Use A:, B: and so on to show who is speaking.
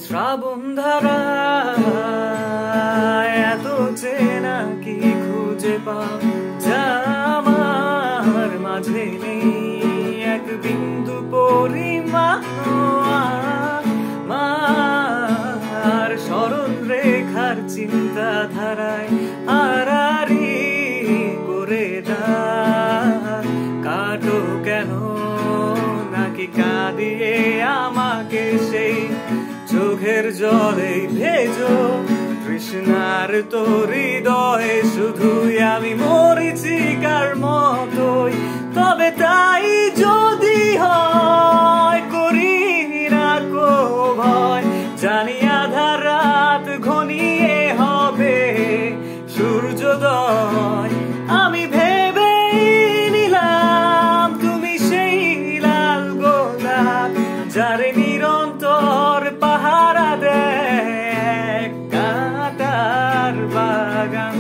A: শ্রাবণ ধারায় এত চেনা কি খুঁজে পাও যা আমার মাঝে নেই এক বিন্দু পরিমাণ আমার স্মরণ রেখার চিন্তাধারায় আড়াআড়ি করে দাও কাটো কেন নাকি কাঁদিয়ে আমাকে সেই চোখের জলে ভেজো তৃষ্ণার তোর হৃদয়ে শুধুই আমি মরিচিকার মতোই তবে তাই যদি হয় করি না কো ভয় জানি আধার রাত ঘনিয়ে হবে সূর্যোদয় আমি ভেবে নিলাম তুমি সেই লাল গোলাপ যারে নিরন্তর পাহারা দেয় কাঁটার বাগান।